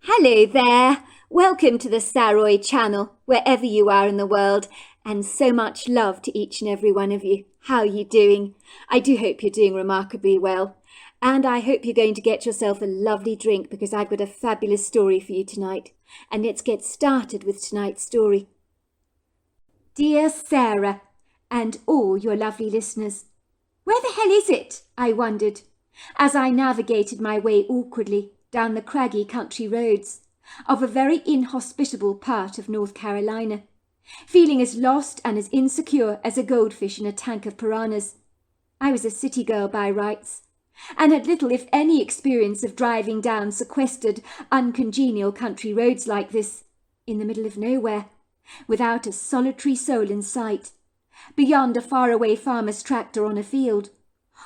Hello there. Welcome to the Saroy channel, wherever you are in the world, and so much love to each and every one of you. How are you doing? I do hope you're doing remarkably well, and I hope you're going to get yourself a lovely drink because I've got a fabulous story for you tonight. And let's get started with tonight's story. Dear Sarah, and all your lovely listeners, where the hell is it? I wondered, as I navigated my way awkwardly down the craggy country roads of a very inhospitable part of North Carolina, feeling as lost and as insecure as a goldfish in a tank of piranhas. I was a city girl by rights, and had little if any experience of driving down sequestered, uncongenial country roads like this, in the middle of nowhere, without a solitary soul in sight, beyond a faraway farmer's tractor on a field,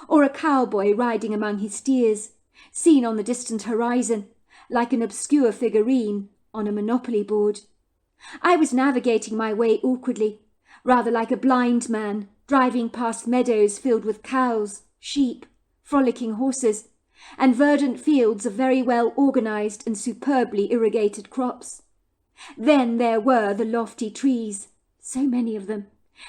or a cowboy riding among his steers, seen on the distant horizon, like an obscure figurine on a Monopoly board. I was navigating my way awkwardly, rather like a blind man, driving past meadows filled with cows, sheep, frolicking horses, and verdant fields of very well organised and superbly irrigated crops. Then there were the lofty trees, so many of them.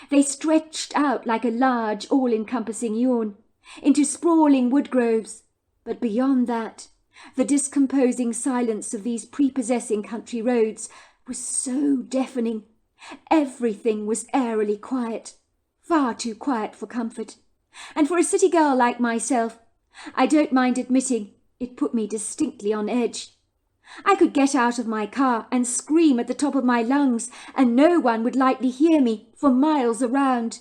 They stretched out like a large, all-encompassing yawn, into sprawling wood groves. But beyond that, the discomposing silence of these prepossessing country roads was so deafening. Everything was airily quiet, far too quiet for comfort. And for a city girl like myself, I don't mind admitting it put me distinctly on edge. I could get out of my car and scream at the top of my lungs, and no one would likely hear me for miles around.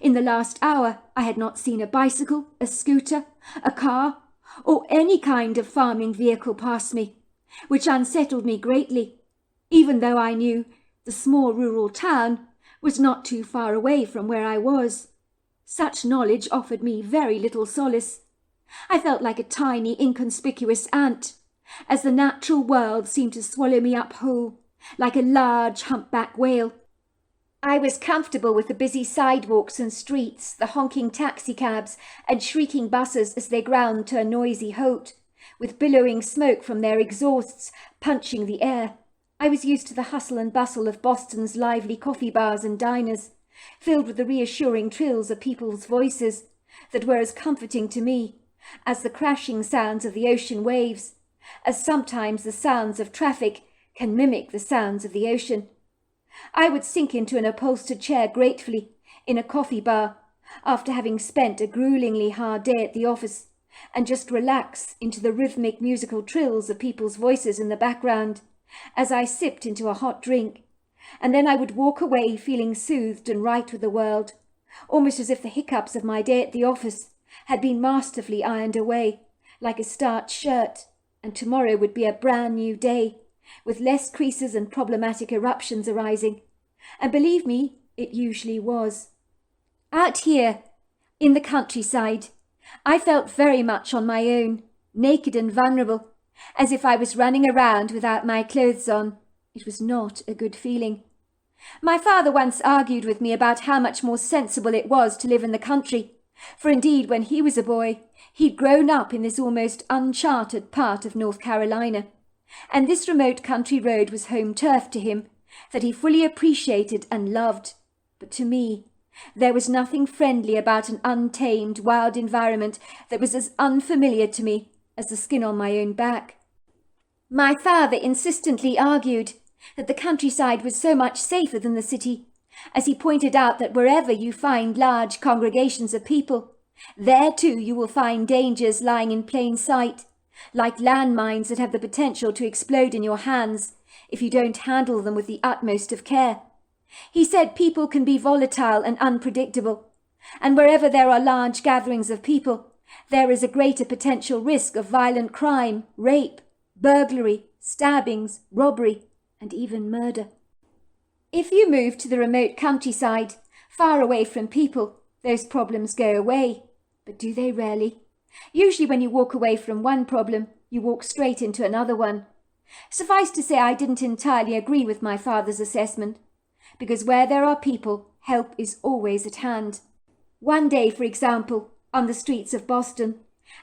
In the last hour, I had not seen a bicycle, a scooter, a car, or any kind of farming vehicle pass me, which unsettled me greatly, even though I knew the small rural town was not too far away from where I was. Such knowledge offered me very little solace. I felt like a tiny, inconspicuous ant, as the natural world seemed to swallow me up whole, like a large humpback whale. I was comfortable with the busy sidewalks and streets, the honking taxicabs and shrieking buses as they ground to a noisy halt, with billowing smoke from their exhausts punching the air. I was used to the hustle and bustle of Boston's lively coffee bars and diners, filled with the reassuring trills of people's voices that were as comforting to me as the crashing sounds of the ocean waves, as sometimes the sounds of traffic can mimic the sounds of the ocean. I would sink into an upholstered chair gratefully in a coffee bar after having spent a gruelingly hard day at the office, and just relax into the rhythmic musical trills of people's voices in the background as I sipped into a hot drink, and then I would walk away feeling soothed and right with the world, almost as if the hiccups of my day at the office had been masterfully ironed away like a starched shirt, and tomorrow would be a brand new day, with less creases and problematic eruptions arising. And believe me, it usually was. Out here, in the countryside, I felt very much on my own, naked and vulnerable, as if I was running around without my clothes on. It was not a good feeling. My father once argued with me about how much more sensible it was to live in the country, for indeed when he was a boy, he'd grown up in this almost uncharted part of North Carolina, and this remote country road was home turf to him that he fully appreciated and loved. But to me, there was nothing friendly about an untamed, wild environment that was as unfamiliar to me as the skin on my own back. My father insistently argued that the countryside was so much safer than the city, as he pointed out that wherever you find large congregations of people, there too you will find dangers lying in plain sight, like landmines that have the potential to explode in your hands if you don't handle them with the utmost of care. He said people can be volatile and unpredictable, and wherever there are large gatherings of people, there is a greater potential risk of violent crime, rape, burglary, stabbings, robbery, and even murder. If you move to the remote countryside, far away from people, those problems go away. But do they really? Usually when you walk away from one problem, you walk straight into another one. Suffice to say, I didn't entirely agree with my father's assessment, because where there are people, help is always at hand. One day, for example, on the streets of Boston,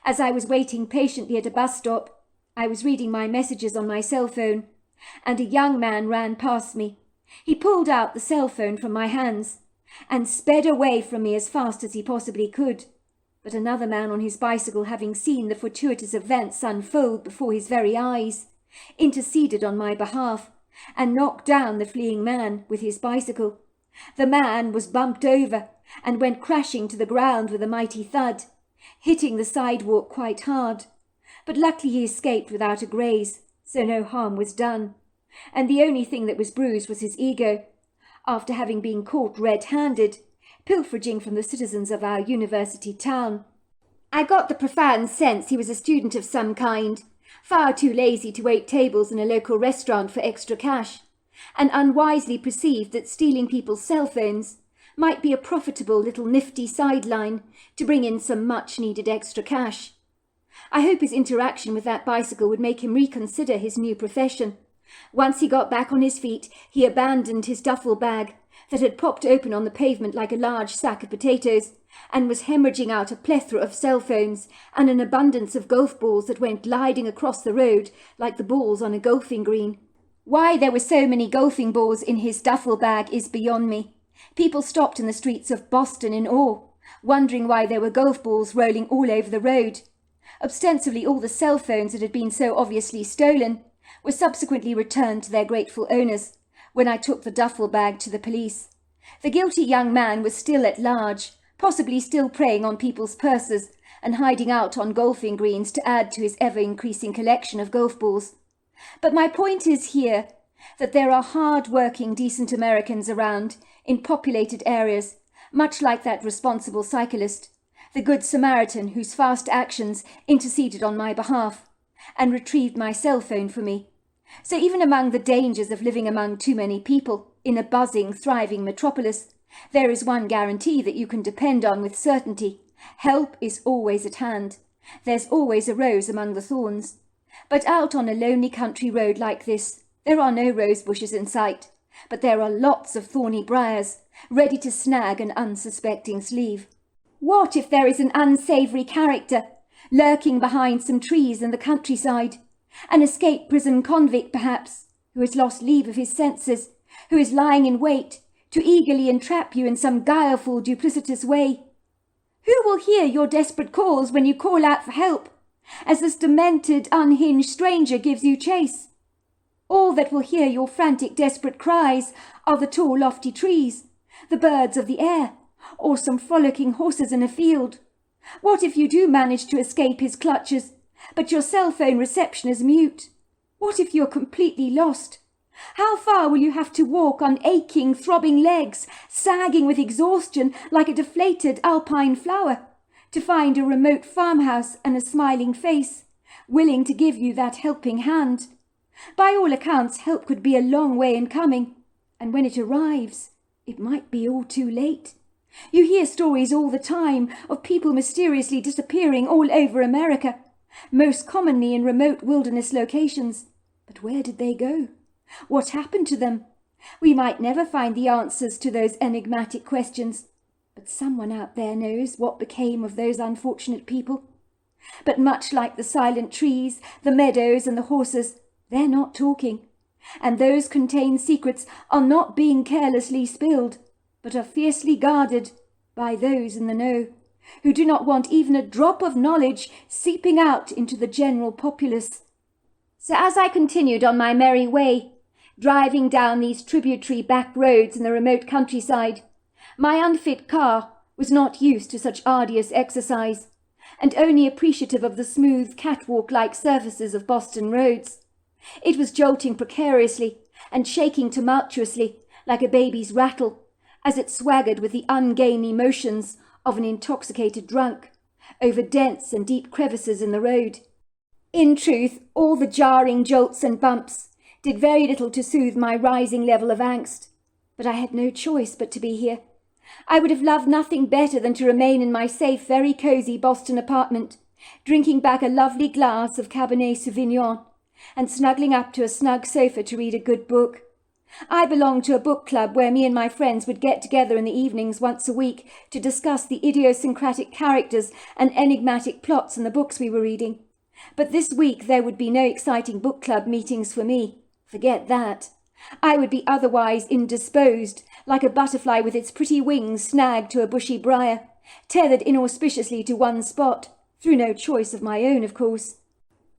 as I was waiting patiently at a bus stop, I was reading my messages on my cell phone, and a young man ran past me. He pulled out the cell phone from my hands and sped away from me as fast as he possibly could. But another man on his bicycle, having seen the fortuitous events unfold before his very eyes, interceded on my behalf and knocked down the fleeing man with his bicycle. The man was bumped over and went crashing to the ground with a mighty thud, hitting the sidewalk quite hard. But luckily he escaped without a graze, so no harm was done, and the only thing that was bruised was his ego, after having been caught red-handed, pilfering from the citizens of our university town. I got the profound sense he was a student of some kind, far too lazy to wait tables in a local restaurant for extra cash, and unwisely perceived that stealing people's cell phones might be a profitable little nifty sideline to bring in some much-needed extra cash. I hope his interaction with that bicycle would make him reconsider his new profession. Once he got back on his feet, he abandoned his duffel bag that had popped open on the pavement like a large sack of potatoes, and was hemorrhaging out a plethora of cell phones and an abundance of golf balls that went gliding across the road like the balls on a golfing green. Why there were so many golfing balls in his duffel bag is beyond me. People stopped in the streets of Boston in awe, wondering why there were golf balls rolling all over the road. Ostensibly all the cell phones that had been so obviously stolen were subsequently returned to their grateful owners when I took the duffel bag to the police. The guilty young man was still at large, possibly still preying on people's purses and hiding out on golfing greens to add to his ever-increasing collection of golf balls. But my point is here that there are hard-working, decent Americans around in populated areas, much like that responsible cyclist, the Good Samaritan whose fast actions interceded on my behalf and retrieved my cell phone for me. So even among the dangers of living among too many people in a buzzing, thriving metropolis, there is one guarantee that you can depend on with certainty. Help is always at hand. There's always a rose among the thorns. But out on a lonely country road like this, there are no rose bushes in sight, but there are lots of thorny briars, ready to snag an unsuspecting sleeve. What if there is an unsavoury character lurking behind some trees in the countryside? An escaped prison convict, perhaps, who has lost leave of his senses, who is lying in wait to eagerly entrap you in some guileful, duplicitous way. Who will hear your desperate calls when you call out for help, as this demented, unhinged stranger gives you chase? All that will hear your frantic, desperate cries are the tall, lofty trees, the birds of the air, or some frolicking horses in a field. What if you do manage to escape his clutches, but your cell phone reception is mute? What if you're completely lost? How far will you have to walk on aching, throbbing legs, sagging with exhaustion like a deflated alpine flower, to find a remote farmhouse and a smiling face, willing to give you that helping hand? By all accounts, help could be a long way in coming, and when it arrives, it might be all too late. You hear stories all the time of people mysteriously disappearing all over America, most commonly in remote wilderness locations. But where did they go? What happened to them? We might never find the answers to those enigmatic questions, but someone out there knows what became of those unfortunate people. But much like the silent trees, the meadows and the horses, they're not talking, and those contained secrets are not being carelessly spilled, but are fiercely guarded by those in the know, who do not want even a drop of knowledge seeping out into the general populace. So as I continued on my merry way, driving down these tributary back roads in the remote countryside, my unfit car was not used to such arduous exercise, and only appreciative of the smooth catwalk-like surfaces of Boston roads. It was jolting precariously and shaking tumultuously like a baby's rattle, as it swaggered with the ungainly motions of an intoxicated drunk over dense and deep crevices in the road. In truth, all the jarring jolts and bumps did very little to soothe my rising level of angst, but I had no choice but to be here. I would have loved nothing better than to remain in my safe, very cosy Boston apartment, drinking back a lovely glass of Cabernet Sauvignon and snuggling up to a snug sofa to read a good book. I belonged to a book club where me and my friends would get together in the evenings once a week to discuss the idiosyncratic characters and enigmatic plots in the books we were reading. But this week there would be no exciting book club meetings for me. Forget that. I would be otherwise indisposed, like a butterfly with its pretty wings snagged to a bushy briar, tethered inauspiciously to one spot, through no choice of my own, of course.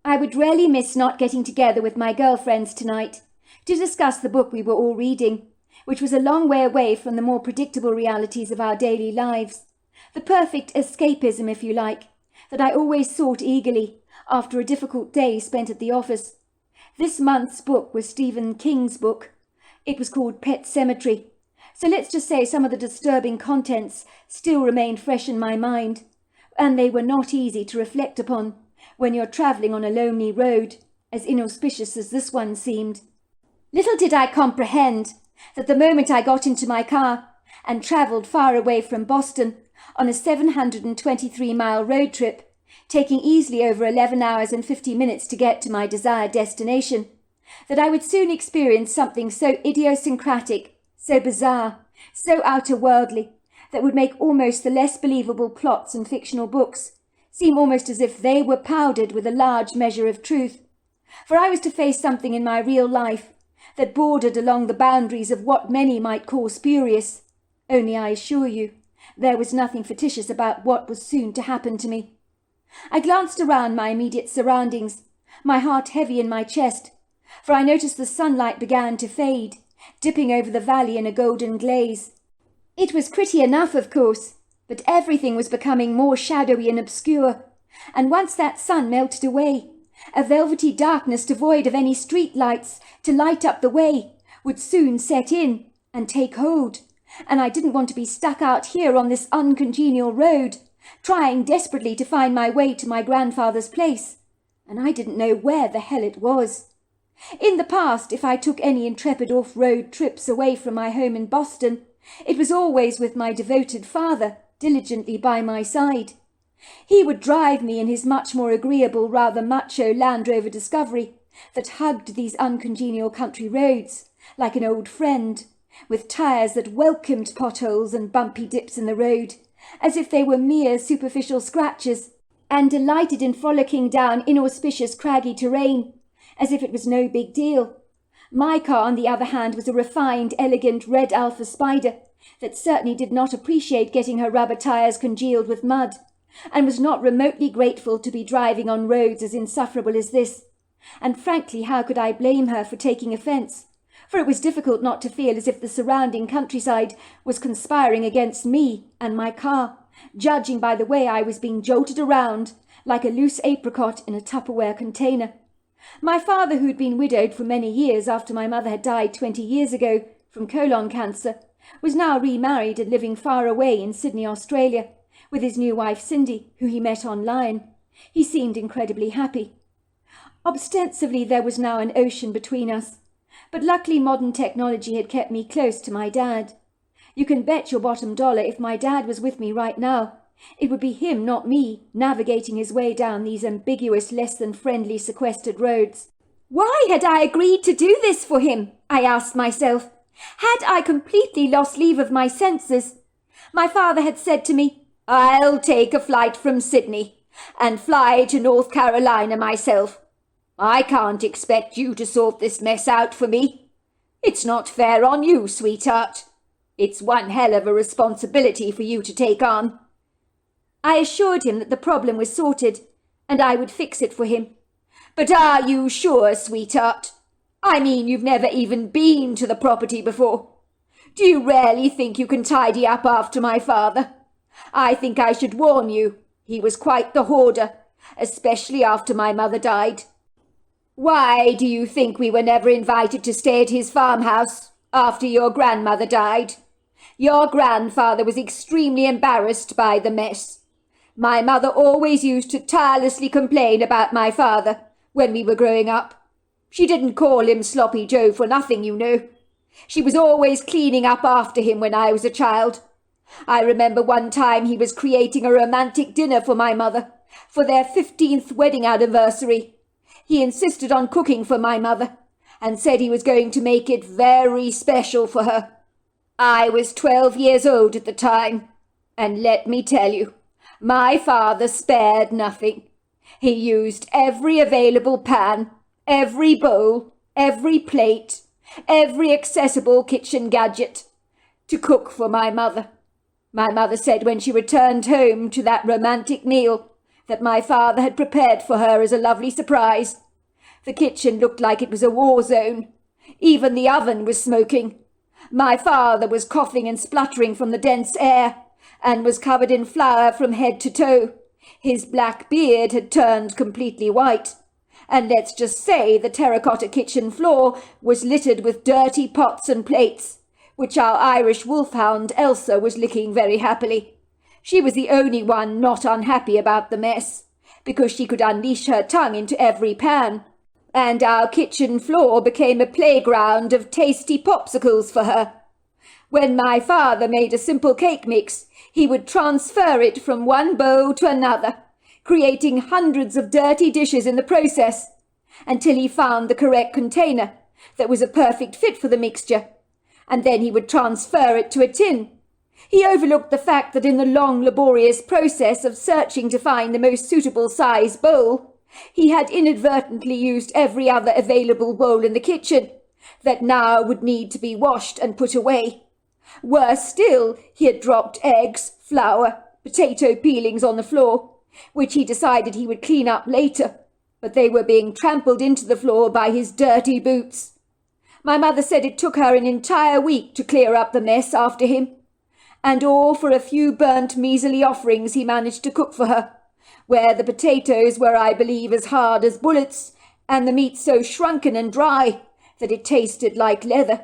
I would really miss not getting together with my girlfriends tonight to discuss the book we were all reading, which was a long way away from the more predictable realities of our daily lives. The perfect escapism, if you like, that I always sought eagerly after a difficult day spent at the office. This month's book was Stephen King's book. It was called Pet Sematary. So let's just say some of the disturbing contents still remained fresh in my mind, and they were not easy to reflect upon when you're travelling on a lonely road, as inauspicious as this one seemed. Little did I comprehend that the moment I got into my car and travelled far away from Boston on a 723-mile road trip, taking easily over 11 hours and 50 minutes to get to my desired destination, that I would soon experience something so idiosyncratic, so bizarre, so outer-worldly, that would make almost the less believable plots in fictional books seem almost as if they were powdered with a large measure of truth. For I was to face something in my real life that bordered along the boundaries of what many might call spurious. Only I assure you, there was nothing fictitious about what was soon to happen to me. I glanced around my immediate surroundings, my heart heavy in my chest, for I noticed the sunlight began to fade, dipping over the valley in a golden glaze. It was pretty enough, of course, but everything was becoming more shadowy and obscure, and once that sun melted away, a velvety darkness devoid of any street lights to light up the way would soon set in and take hold, and I didn't want to be stuck out here on this uncongenial road, trying desperately to find my way to my grandfather's place, and I didn't know where the hell it was. In the past, if I took any intrepid off-road trips away from my home in Boston, it was always with my devoted father, diligently by my side. He would drive me in his much more agreeable, rather macho Land Rover Discovery that hugged these uncongenial country roads like an old friend, with tyres that welcomed potholes and bumpy dips in the road, as if they were mere superficial scratches, and delighted in frolicking down inauspicious craggy terrain, as if it was no big deal. My car, on the other hand, was a refined, elegant red Alpha Spider that certainly did not appreciate getting her rubber tyres congealed with mud, and was not remotely grateful to be driving on roads as insufferable as this. And frankly, how could I blame her for taking offence? For it was difficult not to feel as if the surrounding countryside was conspiring against me and my car, judging by the way I was being jolted around like a loose apricot in a Tupperware container. My father, who'd been widowed for many years after my mother had died 20 years ago from colon cancer, was now remarried and living far away in Sydney, Australia, with his new wife Cindy, who he met online. He seemed incredibly happy. Ostensibly there was now an ocean between us, but luckily modern technology had kept me close to my dad. You can bet your bottom dollar if my dad was with me right now, it would be him, not me, navigating his way down these ambiguous, less than friendly sequestered roads. Why had I agreed to do this for him? I asked myself. Had I completely lost leave of my senses? My father had said to me, "I'll take a flight from Sydney and fly to North Carolina myself. I can't expect you to sort this mess out for me. It's not fair on you, sweetheart. It's one hell of a responsibility for you to take on." I assured him that the problem was sorted, and I would fix it for him. "But are you sure, sweetheart? I mean, you've never even been to the property before. Do you really think you can tidy up after my father? I think I should warn you, he was quite the hoarder, especially after my mother died. Why do you think we were never invited to stay at his farmhouse after your grandmother died? Your grandfather was extremely embarrassed by the mess. My mother always used to tirelessly complain about my father when we were growing up. She didn't call him Sloppy Joe for nothing, you know. She was always cleaning up after him when I was a child. I remember one time he was creating a romantic dinner for my mother for their 15th wedding anniversary. He insisted on cooking for my mother and said he was going to make it very special for her. I was 12 years old at the time, and let me tell you, my father spared nothing. He used every available pan, every bowl, every plate, every accessible kitchen gadget to cook for my mother. My mother said when she returned home to that romantic meal that my father had prepared for her as a lovely surprise. The kitchen looked like it was a war zone. Even the oven was smoking. My father was coughing and spluttering from the dense air, and was covered in flour from head to toe. His black beard had turned completely white, and let's just say the terracotta kitchen floor was littered with dirty pots and plates, which our Irish wolfhound Elsa was licking very happily. She was the only one not unhappy about the mess, because she could unleash her tongue into every pan, and our kitchen floor became a playground of tasty popsicles for her. When my father made a simple cake mix, he would transfer it from one bowl to another, creating hundreds of dirty dishes in the process, until he found the correct container that was a perfect fit for the mixture, and then he would transfer it to a tin. He overlooked the fact that in the long, laborious process of searching to find the most suitable size bowl, he had inadvertently used every other available bowl in the kitchen that now would need to be washed and put away. Worse still, he had dropped eggs, flour, potato peelings on the floor, which he decided he would clean up later, but they were being trampled into the floor by his dirty boots. My mother said it took her an entire week to clear up the mess after him, and all for a few burnt measly offerings he managed to cook for her, where the potatoes were, I believe, as hard as bullets, and the meat so shrunken and dry that it tasted like leather.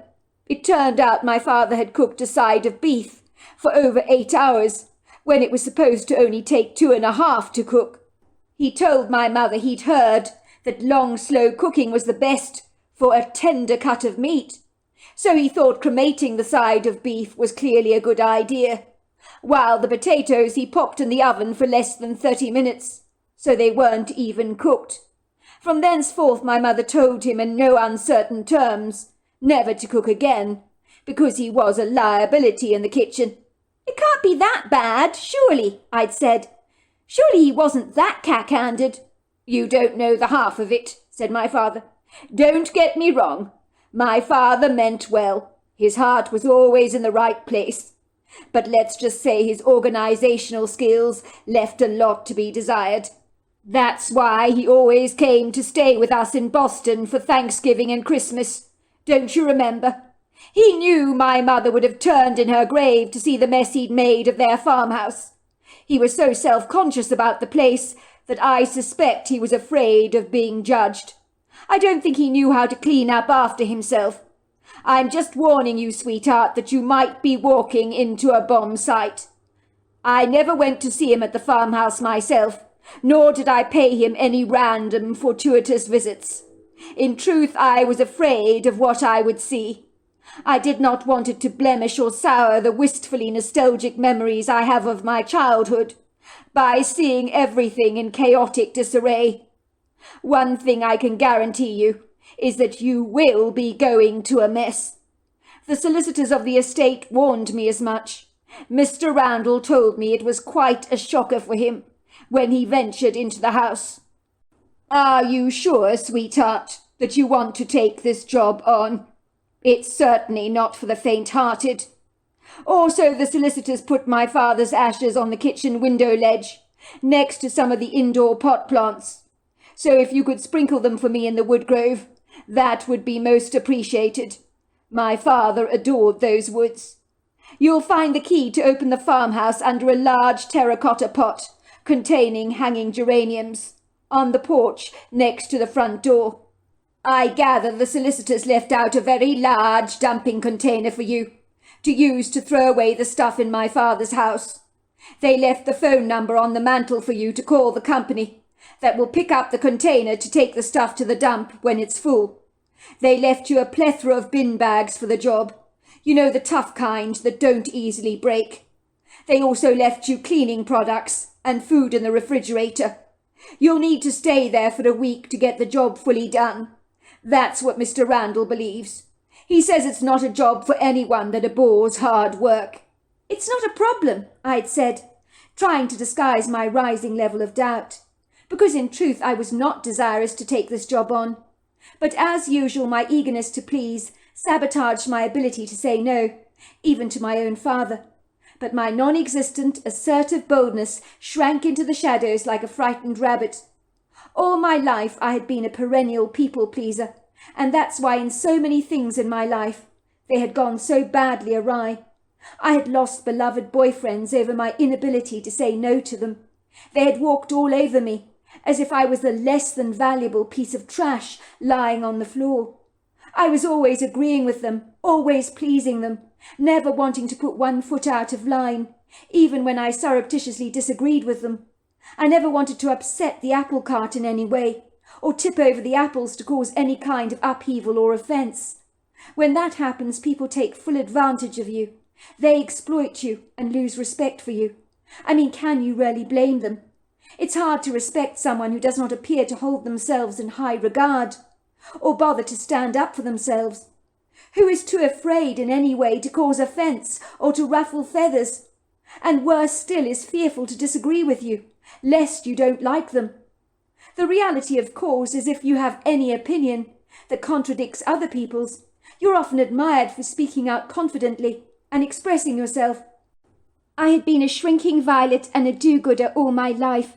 It turned out my father had cooked a side of beef for over 8 hours, when it was supposed to only take 2.5 to cook. He told my mother he'd heard that long, slow cooking was the best for a tender cut of meat, so he thought cremating the side of beef was clearly a good idea, while the potatoes he popped in the oven for less than 30 minutes, so they weren't even cooked. From thenceforth my mother told him in no uncertain terms never to cook again, because he was a liability in the kitchen. "It can't be that bad, surely," I'd said. "Surely he wasn't that cack-handed." "You don't know the half of it," said my father. "Don't get me wrong. My father meant well. His heart was always in the right place. But let's just say his organizational skills left a lot to be desired. That's why he always came to stay with us in Boston for Thanksgiving and Christmas. Don't you remember? He knew my mother would have turned in her grave to see the mess he'd made of their farmhouse. He was so self-conscious about the place that I suspect he was afraid of being judged. I don't think he knew how to clean up after himself. I'm just warning you, sweetheart, that you might be walking into a bomb site. I never went to see him at the farmhouse myself, nor did I pay him any random fortuitous visits. In truth, I was afraid of what I would see. I did not want it to blemish or sour the wistfully nostalgic memories I have of my childhood, by seeing everything in chaotic disarray. One thing I can guarantee you is that you will be going to a mess. The solicitors of the estate warned me as much. Mr. Randall told me it was quite a shocker for him when he ventured into the house. Are you sure, sweetheart, that you want to take this job on? It's certainly not for the faint-hearted. Also, the solicitors put my father's ashes on the kitchen window ledge, next to some of the indoor pot plants. So if you could sprinkle them for me in the woodgrove, that would be most appreciated. My father adored those woods. You'll find the key to open the farmhouse under a large terracotta pot containing hanging geraniums, on the porch next to the front door. I gather the solicitors left out a very large dumping container for you, to use to throw away the stuff in my father's house. They left the phone number on the mantel for you to call the company that will pick up the container to take the stuff to the dump when it's full. They left you a plethora of bin bags for the job. You know, the tough kind that don't easily break. They also left you cleaning products and food in the refrigerator. You'll need to stay there for a week to get the job fully done. That's what Mr. Randall believes. He says it's not a job for anyone that abhors hard work. It's not a problem, I'd said, trying to disguise my rising level of doubt. because in truth I was not desirous to take this job on. But as usual, my eagerness to please sabotaged my ability to say no, even to my own father. But my non-existent, assertive boldness shrank into the shadows like a frightened rabbit. All my life I had been a perennial people-pleaser, and that's why in so many things in my life they had gone so badly awry. I had lost beloved boyfriends over my inability to say no to them. They had walked all over me, as if I was a less than valuable piece of trash lying on the floor. I was always agreeing with them, always pleasing them, never wanting to put one foot out of line, even when I surreptitiously disagreed with them. I never wanted to upset the apple cart in any way, or tip over the apples to cause any kind of upheaval or offence. When that happens, people take full advantage of you. They exploit you and lose respect for you. I mean, can you really blame them? It's hard to respect someone who does not appear to hold themselves in high regard, or bother to stand up for themselves, who is too afraid in any way to cause offence or to ruffle feathers, and worse still is fearful to disagree with you, lest you don't like them. The reality, of course, is if you have any opinion that contradicts other people's, you're often admired for speaking out confidently and expressing yourself. I had been a shrinking violet and a do-gooder all my life,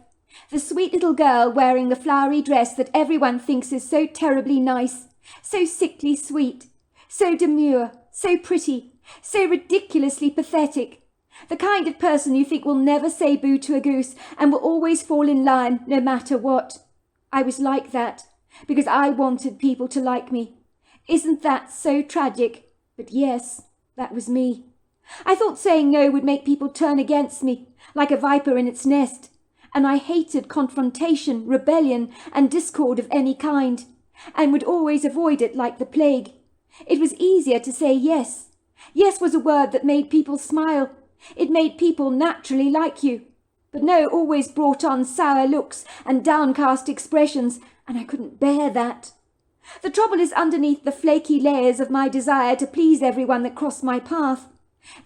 the sweet little girl wearing the flowery dress that everyone thinks is so terribly nice, so sickly sweet, so demure, so pretty, so ridiculously pathetic, the kind of person you think will never say boo to a goose and will always fall in line no matter what. I was like that, because I wanted people to like me. Isn't that so tragic? But yes, that was me. I thought saying no would make people turn against me, like a viper in its nest, and I hated confrontation, rebellion, and discord of any kind, and would always avoid it like the plague. It was easier to say yes. Yes was a word that made people smile. It made people naturally like you. But no always brought on sour looks and downcast expressions, and I couldn't bear that. The trouble is underneath the flaky layers of my desire to please everyone that crossed my path.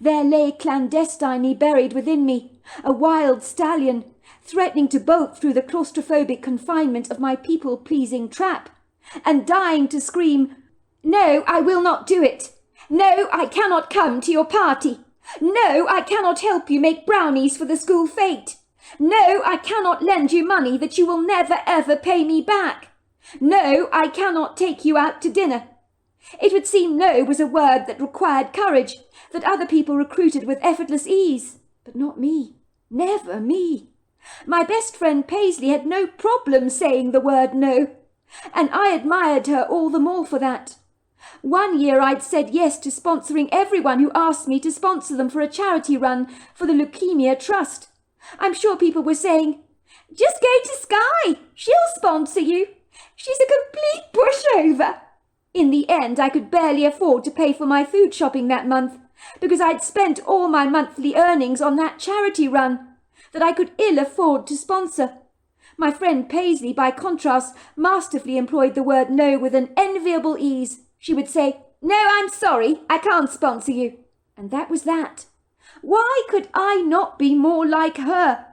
There lay clandestinely buried within me a wild stallion, threatening to bolt through the claustrophobic confinement of my people-pleasing trap, and dying to scream, "No, I will not do it. No, I cannot come to your party. No, I cannot help you make brownies for the school fete. No, I cannot lend you money that you will never ever pay me back. No, I cannot take you out to dinner." It would seem no was a word that required courage, that other people recruited with effortless ease, but not me. Never me. My best friend Paisley had no problem saying the word no, and I admired her all the more for that. One year I'd said yes to sponsoring everyone who asked me to sponsor them for a charity run for the Leukemia Trust. I'm sure people were saying, "Just go to Skye, she'll sponsor you. She's a complete pushover." In the end, I could barely afford to pay for my food shopping that month, because I'd spent all my monthly earnings on that charity run that I could ill afford to sponsor. My friend Paisley, by contrast, masterfully employed the word no with an enviable ease. She would say, "No, I'm sorry, I can't sponsor you." And that was that. Why could I not be more like her?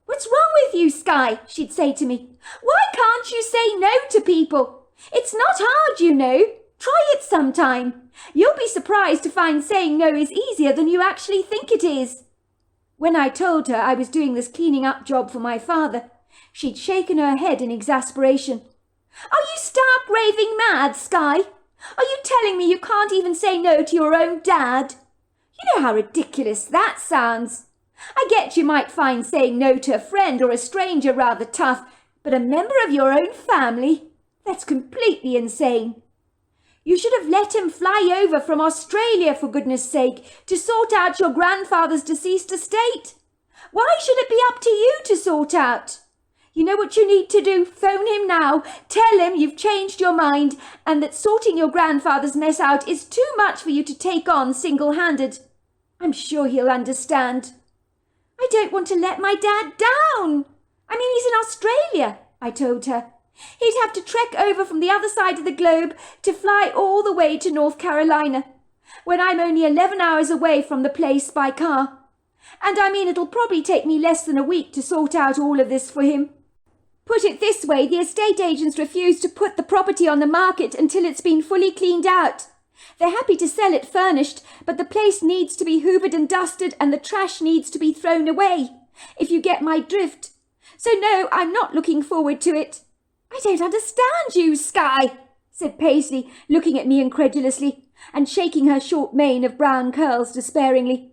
"What's wrong with you, Skye?" she'd say to me. "Why can't you say no to people? It's not hard, you know. Try it sometime. You'll be surprised to find saying no is easier than you actually think it is." When I told her I was doing this cleaning up job for my father, she'd shaken her head in exasperation. "Are you stark raving mad, Skye? Are you telling me you can't even say no to your own dad? You know how ridiculous that sounds. I get you might find saying no to a friend or a stranger rather tough, but a member of your own family? That's completely insane. You should have let him fly over from Australia, for goodness sake, to sort out your grandfather's deceased estate. Why should it be up to you to sort out? You know what you need to do? Phone him now. Tell him you've changed your mind and that sorting your grandfather's mess out is too much for you to take on single-handed. I'm sure he'll understand." "I don't want to let my dad down. I mean, he's in Australia," I told her. "He'd have to trek over from the other side of the globe to fly all the way to North Carolina, when I'm only 11 hours away from the place by car. And I mean, it'll probably take me less than a week to sort out all of this for him." Put it this way, the estate agents refuse to put the property on the market until it's been fully cleaned out. They're happy to sell it furnished, but the place needs to be hoovered and dusted and the trash needs to be thrown away, if you get my drift. So no, I'm not looking forward to it. I don't understand you, Skye, said Paisley, looking at me incredulously and shaking her short mane of brown curls despairingly.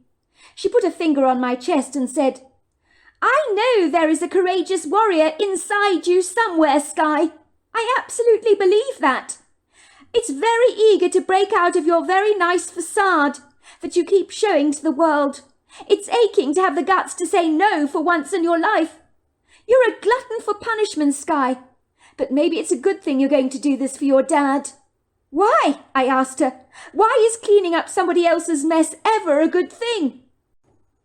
She put a finger on my chest and said, I know there is a courageous warrior inside you somewhere, Skye. I absolutely believe that. It's very eager to break out of your very nice facade that you keep showing to the world. It's aching to have the guts to say no for once in your life. You're a glutton for punishment, Skye. But maybe it's a good thing you're going to do this for your dad. Why? I asked her. Why is cleaning up somebody else's mess ever a good thing?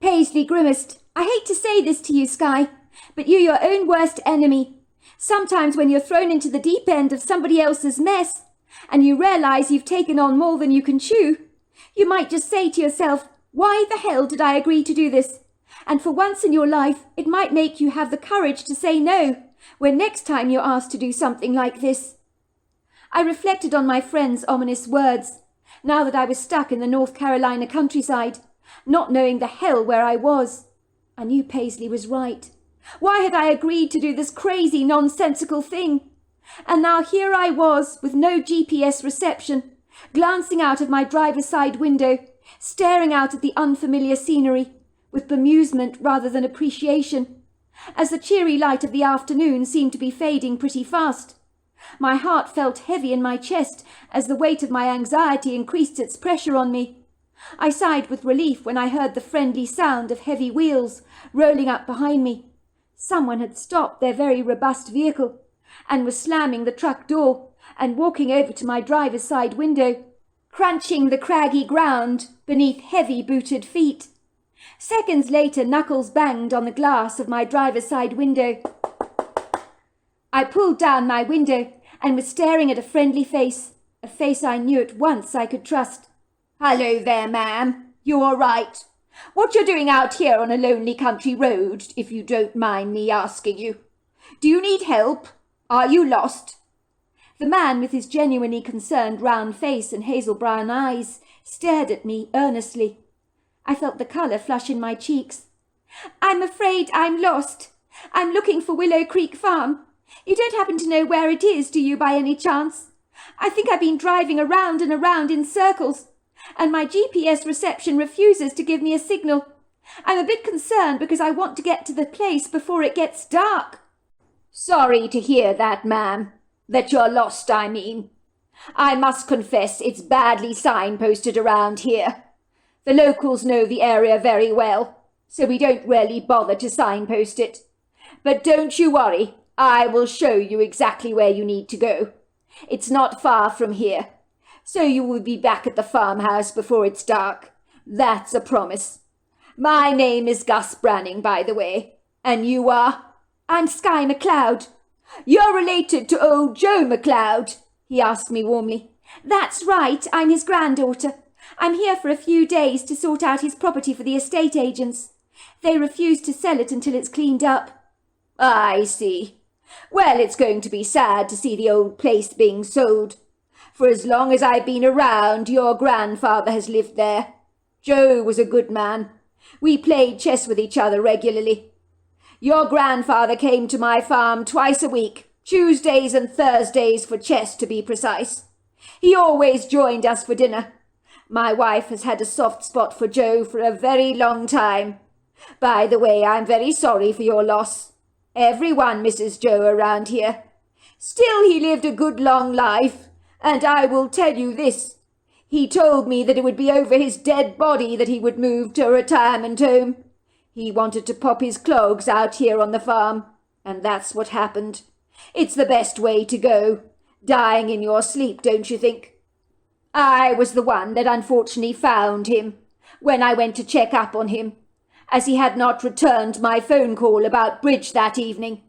Paisley grimaced. I hate to say this to you, Skye, but you're your own worst enemy. Sometimes when you're thrown into the deep end of somebody else's mess, and you realise you've taken on more than you can chew, you might just say to yourself, why the hell did I agree to do this? And for once in your life, it might make you have the courage to say no when next time you're asked to do something like this. I reflected on my friend's ominous words, now that I was stuck in the North Carolina countryside, not knowing the hell where I was. I knew Paisley was right. Why had I agreed to do this crazy, nonsensical thing? And now here I was, with no GPS reception, glancing out of my driver's side window, staring out at the unfamiliar scenery, with bemusement rather than appreciation, as the cheery light of the afternoon seemed to be fading pretty fast. My heart felt heavy in my chest as the weight of my anxiety increased its pressure on me. I sighed with relief when I heard the friendly sound of heavy wheels rolling up behind me. Someone had stopped their very robust vehicle and was slamming the truck door and walking over to my driver's side window, crunching the craggy ground beneath heavy booted feet. Seconds later, knuckles banged on the glass of my driver's side window. I pulled down my window and was staring at a friendly face, a face I knew at once I could trust. Hello there, ma'am. You all right? What you're doing out here on a lonely country road, if you don't mind me asking you? Do you need help? Are you lost? The man, with his genuinely concerned round face and hazel brown eyes, stared at me earnestly. I felt the colour flush in my cheeks. I'm afraid I'm lost. I'm looking for Willow Creek Farm. You don't happen to know where it is, do you, by any chance? I think I've been driving around and around in circles, and my GPS reception refuses to give me a signal. I'm a bit concerned because I want to get to the place before it gets dark. Sorry to hear that, ma'am. That you're lost, I mean. I must confess it's badly signposted around here. The locals know the area very well, so we don't really bother to signpost it. But don't you worry, I will show you exactly where you need to go. It's not far from here, so you will be back at the farmhouse before it's dark. That's a promise. My name is Gus Branning, by the way, and you are? I'm Skye MacLeod. You're related to old Joe MacLeod? He asked me warmly. That's right, I'm his granddaughter. I'm here for a few days to sort out his property for the estate agents. They refuse to sell it until it's cleaned up. I see. Well, it's going to be sad to see the old place being sold. For as long as I've been around, your grandfather has lived there. Joe was a good man. We played chess with each other regularly. Your grandfather came to my farm twice a week, Tuesdays and Thursdays for chess to be precise. He always joined us for dinner. My wife has had a soft spot for Joe for a very long time. By the way, I'm very sorry for your loss. Everyone misses Joe around here. Still, he lived a good long life, and I will tell you this. He told me that it would be over his dead body that he would move to a retirement home. He wanted to pop his clogs out here on the farm, and that's what happened. It's the best way to go, dying in your sleep, don't you think? I was the one that unfortunately found him when I went to check up on him, as he had not returned my phone call about bridge that evening.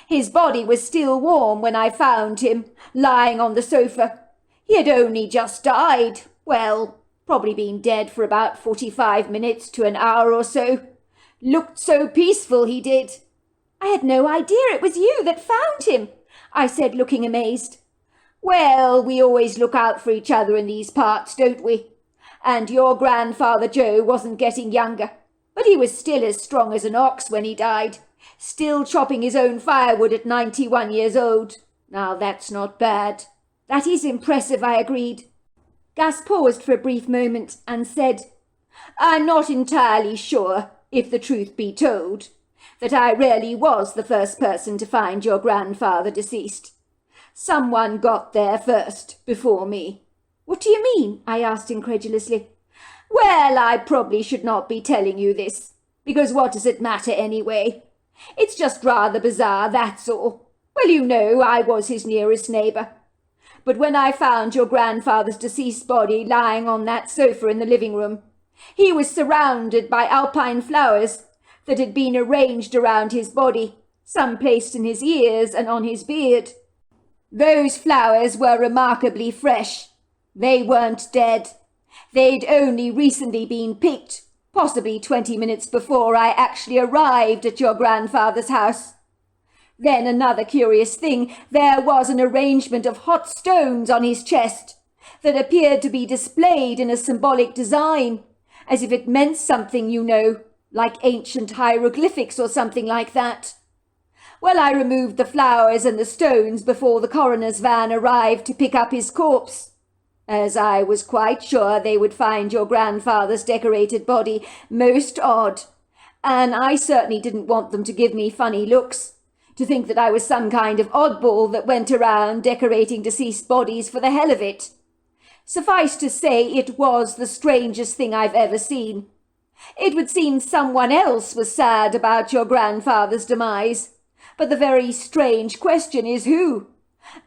His body was still warm when I found him, lying on the sofa. He had only just died. Well, probably been dead for about 45 minutes to an hour or so. Looked so peaceful, he did. I had no idea it was you that found him, I said, looking amazed. Well, we always look out for each other in these parts, don't we? And your grandfather Joe wasn't getting younger, but he was still as strong as an ox when he died, still chopping his own firewood at 91 years old. Now that's not bad. That is impressive, I agreed. Gus paused for a brief moment and said, I'm not entirely sure, if the truth be told, that I really was the first person to find your grandfather deceased. Someone got there first, before me. What do you mean? I asked incredulously. Well, I probably should not be telling you this, because what does it matter anyway? It's just rather bizarre, that's all. Well, you know, I was his nearest neighbour. But when I found your grandfather's deceased body lying on that sofa in the living room, he was surrounded by alpine flowers that had been arranged around his body, some placed in his ears and on his beard. Those flowers were remarkably fresh. They weren't dead. They'd only recently been picked, possibly 20 minutes before I actually arrived at your grandfather's house. Then another curious thing, there was an arrangement of hot stones on his chest that appeared to be displayed in a symbolic design, as if it meant something, you know, like ancient hieroglyphics or something like that. Well, I removed the flowers and the stones before the coroner's van arrived to pick up his corpse, as I was quite sure they would find your grandfather's decorated body most odd, and I certainly didn't want them to give me funny looks, to think that I was some kind of oddball that went around decorating deceased bodies for the hell of it. Suffice to say, it was the strangest thing I've ever seen. It would seem someone else was sad about your grandfather's demise, but the very strange question is who?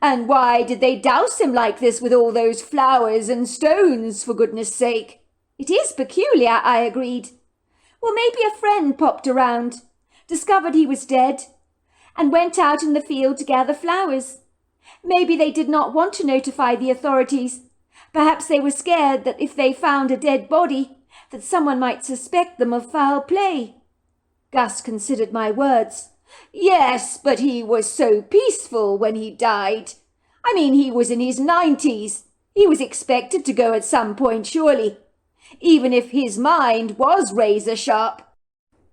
And why did they douse him like this with all those flowers and stones, for goodness sake? It is peculiar, I agreed. Well, maybe a friend popped around, discovered he was dead, and went out in the field to gather flowers. Maybe they did not want to notify the authorities. Perhaps they were scared that if they found a dead body, that someone might suspect them of foul play. Gus considered my words. Yes, but he was so peaceful when he died. I mean, he was in his 90s. He was expected to go at some point, surely, even if his mind was razor sharp.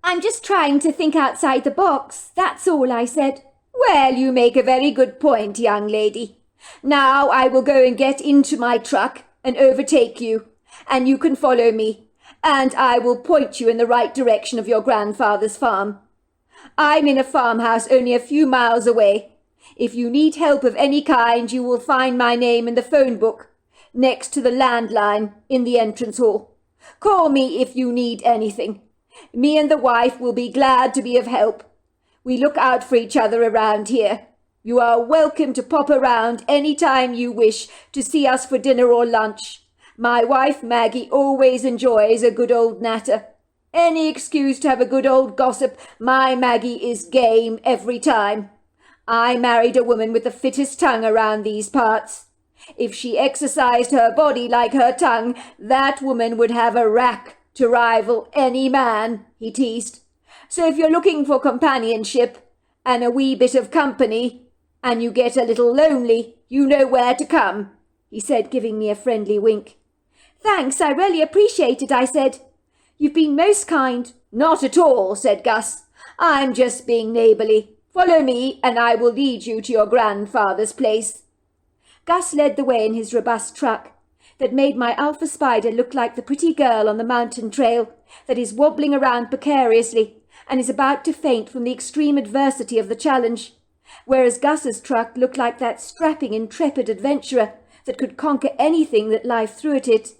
I'm just trying to think outside the box, that's all, I said. Well, you make a very good point, young lady. Now I will go and get into my truck and overtake you, and you can follow me, and I will point you in the right direction of your grandfather's farm. I'm in a farmhouse only a few miles away. If you need help of any kind, you will find my name in the phone book, next to the landline in the entrance hall. Call me if you need anything. Me and the wife will be glad to be of help. We look out for each other around here. You are welcome to pop around any time you wish to see us for dinner or lunch. My wife Maggie always enjoys a good old natter. Any excuse to have a good old gossip, my Maggie is game every time. I married a woman with the fittest tongue around these parts. If she exercised her body like her tongue, that woman would have a rack to rival any man, he teased. So if you're looking for companionship and a wee bit of company, and you get a little lonely, you know where to come, he said, giving me a friendly wink. Thanks, I really appreciate it, I said. You've been most kind. Not at all, said Gus. I'm just being neighbourly. Follow me, and I will lead you to your grandfather's place. Gus led the way in his robust truck that made my alpha spider look like the pretty girl on the mountain trail that is wobbling around precariously and is about to faint from the extreme adversity of the challenge, whereas Gus's truck looked like that strapping, intrepid adventurer that could conquer anything that life threw at it.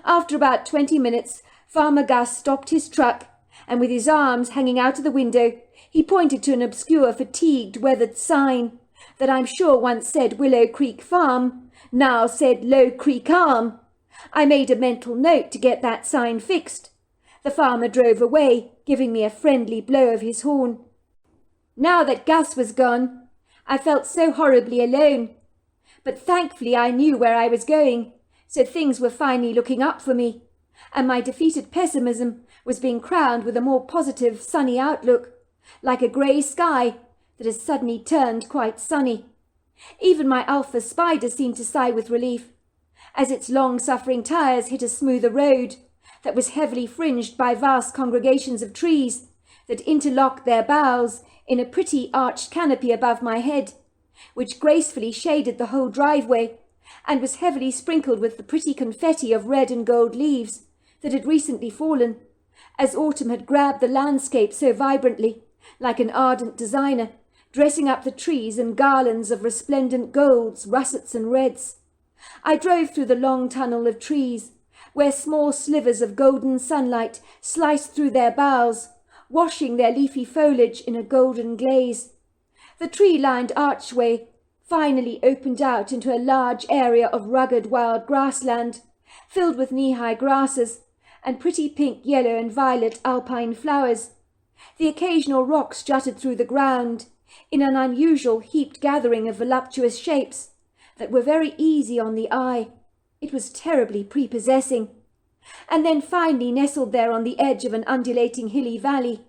After about 20 minutes, Farmer Gus stopped his truck, and with his arms hanging out of the window, he pointed to an obscure, fatigued, weathered sign that I'm sure once said Willow Creek Farm, now said Low Creek Arm. I made a mental note to get that sign fixed. The farmer drove away, giving me a friendly blow of his horn. Now that Gus was gone, I felt so horribly alone. But thankfully I knew where I was going, so things were finally looking up for me, and my defeated pessimism was being crowned with a more positive, sunny outlook. like a grey sky that has suddenly turned quite sunny. Even my alpha spider seemed to sigh with relief, as its long-suffering tires hit a smoother road that was heavily fringed by vast congregations of trees that interlocked their boughs in a pretty arched canopy above my head, which gracefully shaded the whole driveway and was heavily sprinkled with the pretty confetti of red and gold leaves that had recently fallen, as autumn had grabbed the landscape so vibrantly, like an ardent designer, dressing up the trees in garlands of resplendent golds, russets and reds. I drove through the long tunnel of trees, where small slivers of golden sunlight sliced through their boughs, washing their leafy foliage in a golden glaze. The tree-lined archway finally opened out into a large area of rugged wild grassland, filled with knee-high grasses and pretty pink, yellow and violet alpine flowers. The occasional rocks jutted through the ground in an unusual heaped gathering of voluptuous shapes that were very easy on the eye. It was terribly prepossessing. And then finally nestled there on the edge of an undulating hilly valley,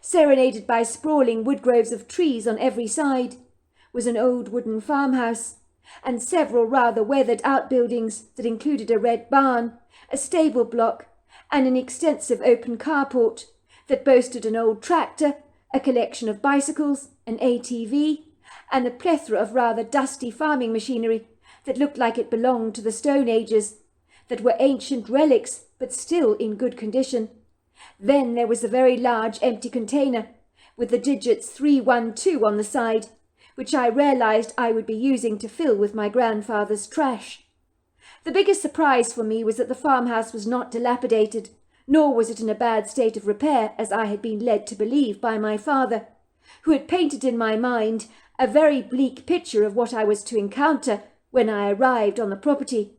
serenaded by sprawling woodgroves of trees on every side, was an old wooden farmhouse, and several rather weathered outbuildings that included a red barn, a stable block, and an extensive open carport that boasted an old tractor, a collection of bicycles, an ATV, and a plethora of rather dusty farming machinery that looked like it belonged to the Stone Ages, that were ancient relics but still in good condition. Then there was a very large empty container with the digits 312 on the side, which I realized I would be using to fill with my grandfather's trash. The biggest surprise for me was that the farmhouse was not dilapidated, nor was it in a bad state of repair, as I had been led to believe by my father, who had painted in my mind a very bleak picture of what I was to encounter when I arrived on the property.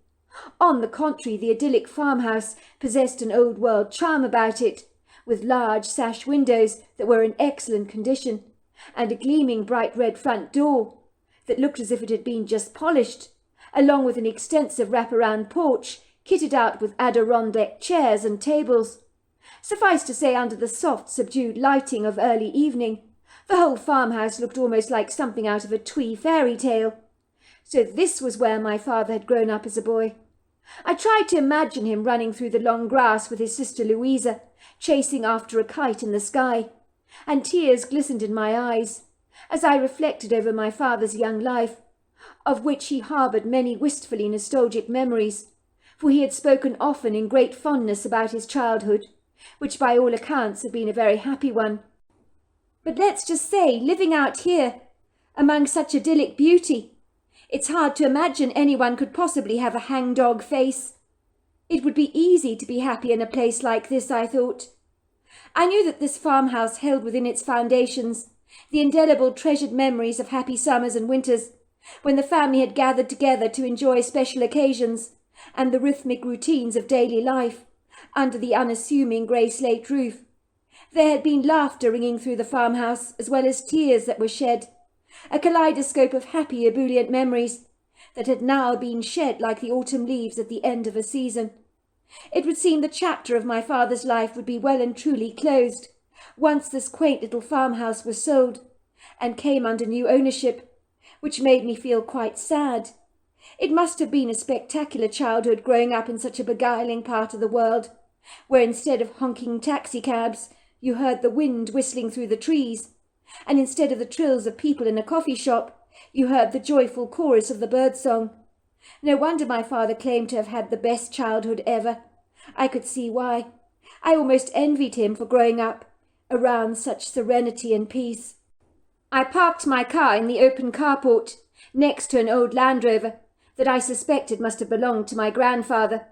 On the contrary, the idyllic farmhouse possessed an old-world charm about it, with large sash windows that were in excellent condition, and a gleaming bright red front door that looked as if it had been just polished, along with an extensive wraparound porch kitted out with Adirondack chairs and tables. Suffice to say, under the soft, subdued lighting of early evening, the whole farmhouse looked almost like something out of a twee fairy tale. So this was where my father had grown up as a boy. I tried to imagine him running through the long grass with his sister Louisa, chasing after a kite in the sky, and tears glistened in my eyes as I reflected over my father's young life, of which he harboured many wistfully nostalgic memories, for he had spoken often in great fondness about his childhood, which by all accounts had been a very happy one. But let's just say, living out here, among such idyllic beauty, it's hard to imagine anyone could possibly have a hangdog face. It would be easy to be happy in a place like this, I thought. I knew that this farmhouse held within its foundations the indelible treasured memories of happy summers and winters, when the family had gathered together to enjoy special occasions and the rhythmic routines of daily life under the unassuming grey slate roof. There had been laughter ringing through the farmhouse, as well as tears that were shed, a kaleidoscope of happy ebullient memories that had now been shed like the autumn leaves at the end of a season. It would seem the chapter of my father's life would be well and truly closed once this quaint little farmhouse was sold and came under new ownership, which made me feel quite sad. It must have been a spectacular childhood growing up in such a beguiling part of the world, where instead of honking taxicabs you heard the wind whistling through the trees, and instead of the trills of people in a coffee shop you heard the joyful chorus of the birdsong. No wonder my father claimed to have had the best childhood ever. I could see why. I almost envied him for growing up around such serenity and peace. I parked my car in the open carport next to an old Land Rover that I suspected must have belonged to my grandfather.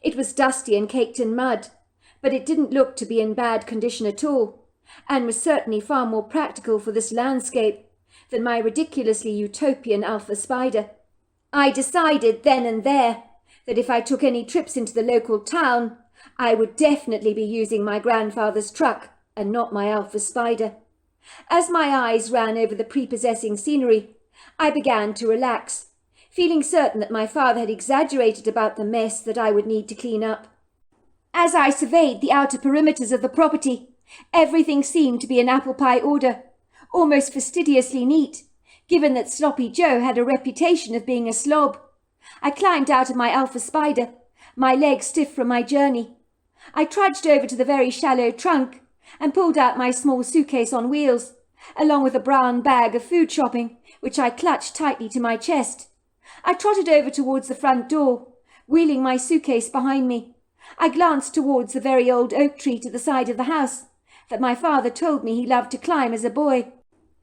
It was dusty and caked in mud, but it didn't look to be in bad condition at all, and was certainly far more practical for this landscape than my ridiculously utopian alpha spider. I decided then and there that if I took any trips into the local town, I would definitely be using my grandfather's truck and not my alpha spider. As my eyes ran over the prepossessing scenery, I began to relax, feeling certain that my father had exaggerated about the mess that I would need to clean up. As I surveyed the outer perimeters of the property, Everything seemed to be in apple pie order, almost fastidiously neat, given that Sloppy Joe had a reputation of being a slob. I climbed out of my alpha spider, my legs stiff from my journey. I trudged over to the very shallow trunk and pulled out my small suitcase on wheels, along with a brown bag of food shopping, which I clutched tightly to my chest. I trotted over towards the front door, wheeling my suitcase behind me. I glanced towards the very old oak tree to the side of the house that my father told me he loved to climb as a boy.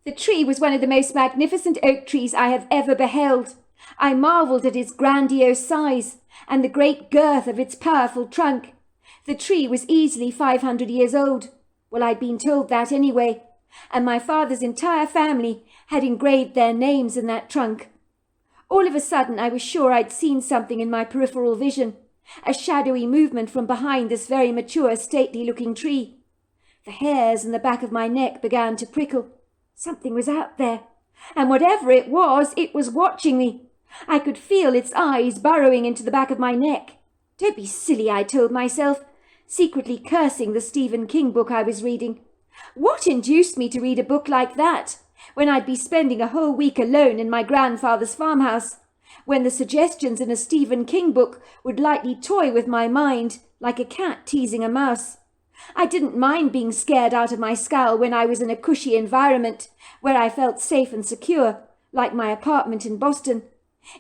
The tree was one of the most magnificent oak trees I have ever beheld. I marvelled at its grandiose size and the great girth of its powerful trunk. The tree was easily 500 years old. Well, I'd been told that anyway, and my father's entire family had engraved their names in that trunk. All of a sudden I was sure I'd seen something in my peripheral vision, a shadowy movement from behind this very mature, stately-looking tree. The hairs in the back of my neck began to prickle. Something was out there, and whatever it was watching me. I could feel its eyes burrowing into the back of my neck. Don't be silly, I told myself, secretly cursing the Stephen King book I was reading. What induced me to read a book like that, when I'd be spending a whole week alone in my grandfather's farmhouse, when the suggestions in a Stephen King book would lightly toy with my mind, like a cat teasing a mouse? I didn't mind being scared out of my skull when I was in a cushy environment where I felt safe and secure, like my apartment in Boston.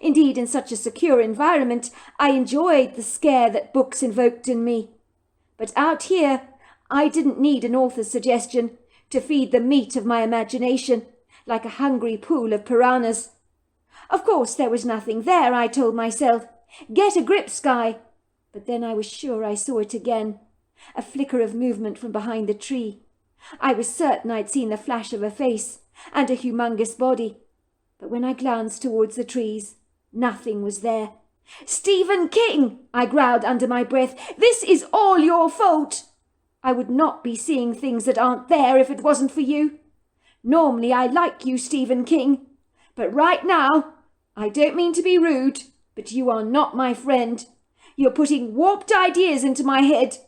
Indeed, in such a secure environment, I enjoyed the scare that books invoked in me. But out here, I didn't need an author's suggestion to feed the meat of my imagination, like a hungry pool of piranhas. Of course, there was nothing there, I told myself. Get a grip, Sky. But then I was sure I saw it again. A flicker of movement from behind the tree. I was certain I'd seen the flash of a face and a humongous body. But when I glanced towards the trees, nothing was there. "Stephen King!" I growled under my breath. "This is all your fault! I would not be seeing things that aren't there if it wasn't for you. Normally I like you, Stephen King. But right now, I don't mean to be rude, but you are not my friend. You're putting warped ideas into my head.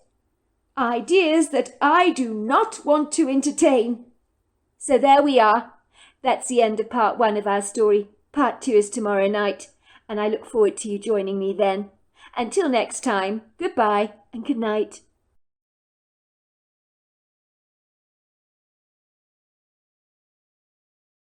Ideas that I do not want to entertain." So there we are. That's the end of part 1 of our story. Part 2 is tomorrow night, and I look forward to you joining me then. Until next time, goodbye and good night.